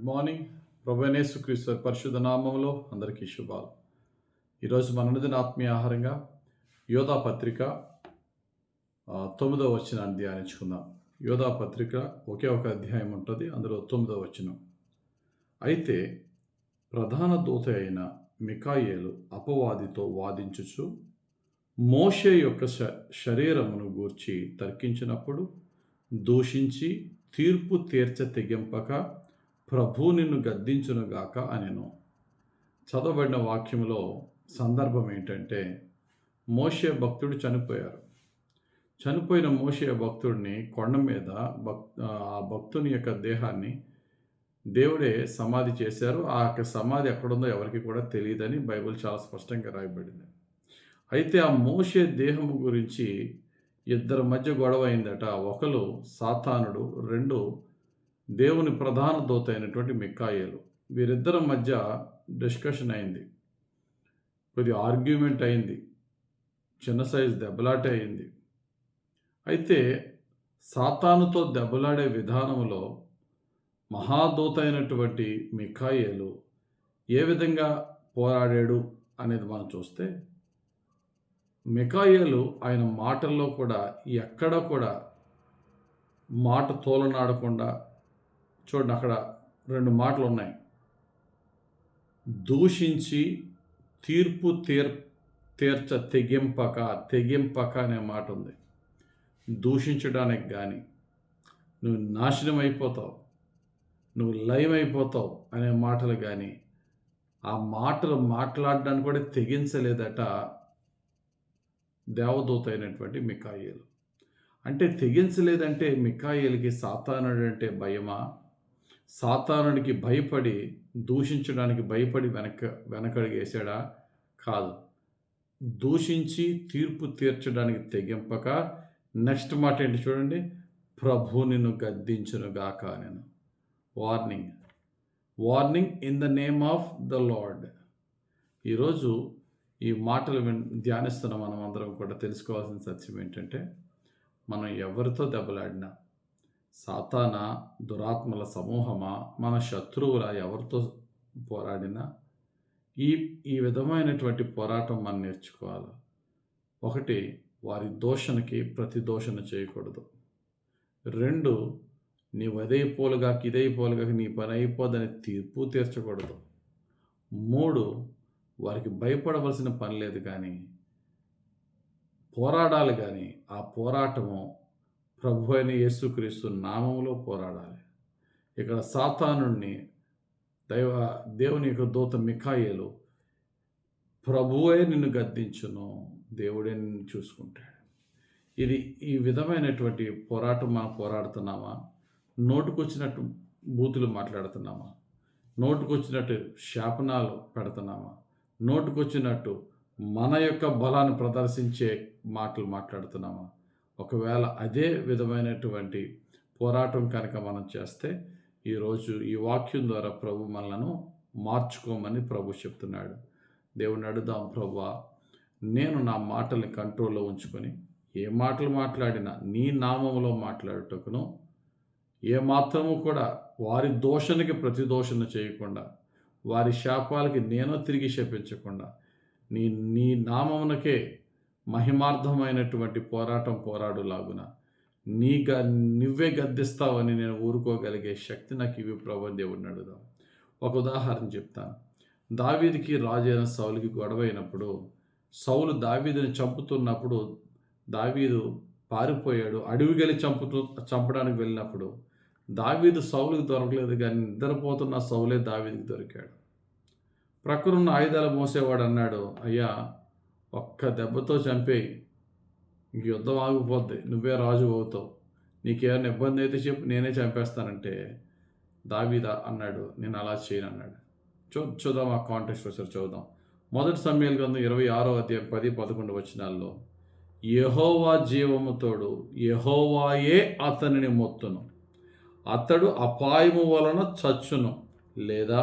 Good morning. ప్రభువైన యేసుక్రీస్తు పరిశుద్ధ నామములో అందరికీ శుభాలు. ఈరోజు మన అనుదిన ఆత్మీయ ఆహారంగా యోధా పత్రిక 9వ వచనాన్ని ధ్యానించుకుందాం. యోధా పత్రిక ఒకే ఒక అధ్యాయం ఉంటుంది, అందులో 9వ వచనం. అయితే ప్రధాన దూత అయిన మికాయేలు అపవాదితో వాదించుచు మోషే యొక్క శరీరమును గూర్చి తర్కించినప్పుడు దూషించి తీర్పు తీర్చ తెగింపక ప్రభు నిన్ను గద్దించునుగాక అనెను. చదవబడిన వాక్యంలో సందర్భం ఏంటంటే, మోషే భక్తుడు చనిపోయారు. చనిపోయిన మోషే భక్తుడిని కొండ మీద ఆ భక్తుని యొక్క దేహాన్ని దేవుడే సమాధి చేశారు. ఆ యొక్క సమాధి ఎక్కడుందో ఎవరికి కూడా తెలియదని బైబిల్ చాలా స్పష్టంగా రాయబడింది. అయితే ఆ మోషే దేహము గురించి ఇద్దరి మధ్య గొడవ అయిందట. ఒకరు సాతానుడు, రెండు దేవుని ప్రధాన దూత అయినటువంటి మికాయేలు. వీరిద్దరి మధ్య డిస్కషన్ అయింది, కొద్ది ఆర్గ్యుమెంట్ అయింది, చిన్న సైజు దెబ్బలాట అయింది. అయితే సాతానుతో దెబ్బలాడే విధానంలో మహాదూత అయినటువంటి మికాయేలు ఏ విధంగా పోరాడాడు అనేది మనం చూస్తే, మికాయేలు ఆయన మాటల్లో కూడా ఎక్కడ కూడా మాట తోలనాడకుండా, చూడండి అక్కడ రెండు మాటలు ఉన్నాయి. దూషించి తీర్పు తీర్చ తెగింపక అనే మాట ఉంది. దూషించడానికి కానీ, నువ్వు నాశనం అయిపోతావు, నువ్వు లయం అయిపోతావు అనే మాటలు కానీ, ఆ మాటలు మాట్లాడడానికి కూడా తెగించలేదట దేవదూత అయినటువంటి మికాయేలు. అంటే తెగించలేదంటే మికాయేలుకి సాతానుడు అంటే భయమా? సాతానుడికి భయపడి దూషించడానికి భయపడి వెనకడిగేసాడా? కాదు. దూషించి తీర్పు తీర్చడానికి తెగింపక నెక్స్ట్ మాట ఏంటి చూడండి, ప్రభు నిన్ను గద్దించునుగాక నేను. Warning in the name of the lord. ఈరోజు ఈ మాటలు ధ్యానిస్తున్న మనం అందరం కూడా తెలుసుకోవాల్సిన సత్యం ఏంటంటే, మనం ఎవరితో దెబ్బలాడినా, సాతాన దురాత్మల సమూహమా, మన శత్రువుల ఎవరితో పోరాడినా ఈ విధమైనటువంటి పోరాటం మనం నేర్చుకోవాలి. ఒకటి, వారి దోషణకి ప్రతిదోషణ చేయకూడదు. రెండు, నీవు ఇదైపోలుగాక నీ పని అయిపోదని తీర్పు తీర్చకూడదు. మూడు, వారికి భయపడవలసిన పని లేదు, కానీ పోరాడాలి. కానీ ఆ పోరాటము ప్రభు అయిన యేసుక్రీస్తు నామములో పోరాడాలి. ఇక్కడ సాతానుణ్ణి దేవుని యొక్క దూత మికాయేలు, ప్రభువే నిన్ను గద్దించును, దేవుడే నిన్ను చూసుకుంటాడు. ఈ విధమైనటువంటి పోరాటం మనం పోరాడుతున్నామా? నోటుకొచ్చినట్టు బూతులు మాట్లాడుతున్నామా? నోటుకొచ్చినట్టు శాపనాలు పెడుతున్నామా? నోటుకొచ్చినట్టు మన యొక్క బలాన్ని ప్రదర్శించే మాటలు మాట్లాడుతున్నామా? ఒకవేళ అదే విధమైనటువంటి పోరాటం కనుక మనం చేస్తే, ఈరోజు ఈ వాక్యం ద్వారా ప్రభు మనలను మార్చుకోమని ప్రభు చెప్తున్నాడు. దేవుని అడుగుదాం, ప్రభువా, నేను నా మాటల్ని కంట్రోల్లో ఉంచుకొని ఏ మాటలు మాట్లాడినా నీ నామములో మాట్లాడుటకును, ఏ మాత్రము కూడా వారి దోషణకి ప్రతిదోషణ చేయకుండా, వారి శాపాలకి నేను తిరిగి శపించకుండా, నీ నామమునకే మహిమార్థమైనటువంటి పోరాటం పోరాడులాగున నువ్వే గద్దిస్తావని నేను ఊరుకోగలిగే శక్తి నాకు ఇవి ప్రభు దేవుడిని అడుగుదాం. ఒక ఉదాహరణ చెప్తాను. దావీదుకి రాజు అయిన సౌలుకి గొడవ అయినప్పుడు, సౌలు దావీదుని చంపుతున్నప్పుడు దావీదు పారిపోయాడు. అడవికెళ్ళి చంపడానికి వెళ్ళినప్పుడు దావీదు సౌలుకి దొరకలేదు, కానీ నిద్రపోతున్న సౌలే దావీదుకి దొరికాడు. ప్రక్కనున్న ఆయుధాలు మోసేవాడు అన్నాడు, అయ్యా, ఒక్క దెబ్బతో చంపేయి, ఇంక యుద్ధం ఆగిపోద్ది, నువ్వే రాజు అవుతావు, నీకేమైనా ఇబ్బంది అయితే చెప్పు, నేనే చంపేస్తానంటే దావీదు అన్నాడు, నేను అలా చేయను అన్నాడు. చూద్దాం ఆ కాంటెక్స్ట్ ఒకసారి చూద్దాం. 1 సమూయేలు గ్రంథం 26వ అధ్యాయం 10-11 వచనాల్లో, యెహోవా జీవము తోడు, యెహోవాయే అతనిని మొత్తును, అతడు అపాయము వలన చచ్చును, లేదా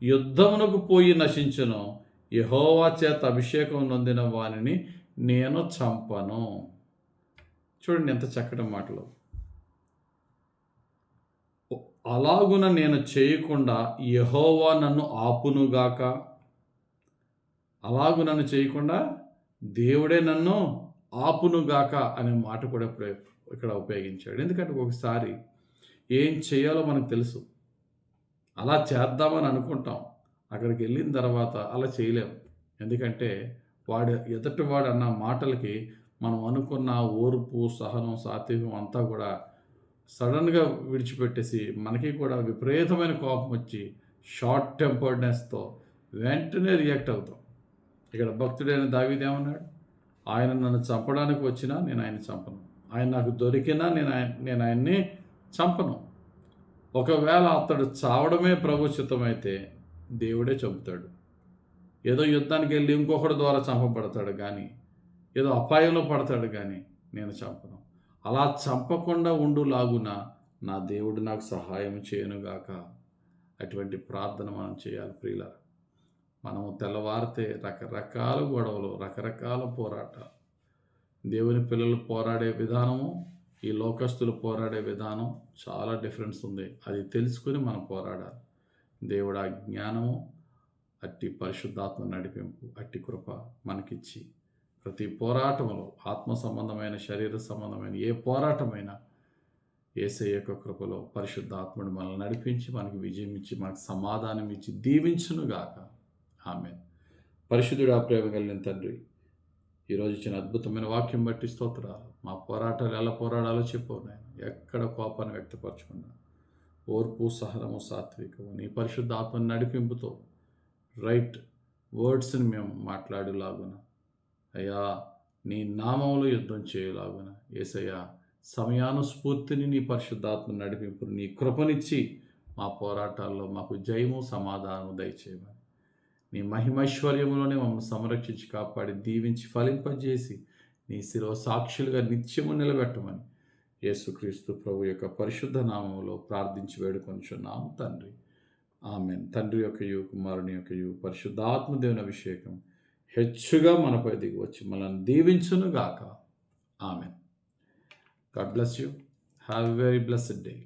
యుద్ధమునకు పోయి నశించును, యెహోవా చేత అభిషేకం నొందిన వానిని నేను చంపను. చూడండి ఎంత చక్కటి మాటలు. అలాగున నేను చేయకుండా యెహోవా నన్ను ఆపునుగాక. అలాగు నన్ను చేయకుండా దేవుడే నన్ను ఆపునుగాక అనే మాట కూడా ఇక్కడ ఉపయోగించాడు. ఎందుకంటే ఒకసారి ఏం చేయాలో మనకు తెలుసు, అలా చేద్దామని అనుకుంటాం, అక్కడికి వెళ్ళిన తర్వాత అలా చేయలేము. ఎందుకంటే ఎదుటివాడు అన్న మాటలకి మనం అనుకున్న ఓర్పు, సహనం, సాత్వికం అంతా కూడా సడన్గా విడిచిపెట్టేసి మనకి కూడా విపరీతమైన కోపం వచ్చి షార్ట్ టెంపర్డ్నెస్తో వెంటనే రియాక్ట్ అవుతాం. ఇక్కడ భక్తుడైన దావీదు ఏమన్నాడు? ఆయన నన్ను చంపడానికి వచ్చినా నేను ఆయన చంపను, ఆయన నాకు దొరికినా నేను ఆయన్ని చంపను. ఒకవేళ అతడు చావడమే ప్రభు చిత్తమైతే దేవుడే చంపుతాడు. ఏదో యుద్ధానికి వెళ్ళి ఇంకొకటి ద్వారా చంపబడతాడు కానీ, ఏదో అపాయంలో పడతాడు కానీ నేను చంపను. అలా చంపకుండా ఉండులాగున నా దేవుడు నాకు సహాయం చేయనుగాక. అటువంటి ప్రార్థన మనం చేయాలి ప్రియులారా. మనము తెల్లవారితే రకరకాల గొడవలు, రకరకాల పోరాటాలు. దేవుని పిల్లలు పోరాడే విధానము, ఈ లోకస్తులు పోరాడే విధానం చాలా డిఫరెన్స్ ఉంది. అది తెలుసుకుని మనం పోరాడాలి. దేవుడు ఆ జ్ఞానము, అట్టి పరిశుద్ధాత్మ నడిపింపు, అట్టి కృప మనకిచ్చి ప్రతి పోరాటంలో ఆత్మ సంబంధమైన, శరీర సంబంధమైన ఏ పోరాటమైనా యేసయ్య యొక్క కృపలో పరిశుద్ధాత్ముడు మనల్ని నడిపించి మనకి విజయం ఇచ్చి మనకు సమాధానం ఇచ్చి దీవించునుగాక. ఆమేన్. పరిశుద్ధుడా, ప్రేమ కలిగిన తండ్రి, ఈరోజు ఇచ్చిన అద్భుతమైన వాక్యం బట్టి స్తోత్రాలు. మా పోరాటాలు ఎలా పోరాడాలో చెప్పు నాయన. ఎక్కడ కోపాన్ని వ్యక్తపరచకుండా ఓర్పు, సహనము, సాత్వికము నీ పరిశుద్ధ ఆత్మని నడిపింపుతో రైట్ వర్డ్స్ని మేము మాట్లాడేలాగున అయ్యా, నీ నామంలో యుద్ధం చేయలాగున యేసయ్యా, సమయానుస్ఫూర్తిని నీ పరిశుద్ధాత్మ నడిపింపు, నీ కృపనిచ్చి మా పోరాటాల్లో మాకు జయము, సమాధానము దయచేయమని నీ మహిమైశ్వర్యములోనే మమ్మల్ని సంరక్షించి కాపాడి దీవించి ఫలింపజేసి నీ శిరవ సాక్షులుగా నిత్యము నిలబెట్టమని యేసుక్రీస్తు ప్రభు యొక్క పరిశుద్ధ నామములో ప్రార్థించి వేడుకొనుచున్నాము తండ్రి. ఆమేన్. తండ్రి యొక్కయు, కుమారుని యొక్కయు, పరిశుద్ధాత్మ దేవుని అభిషేకం హెచ్చుగా మనపై దిగి వచ్చి మనల్ని దీవించునుగాక. ఆమేన్. God bless you. Have a very blessed day.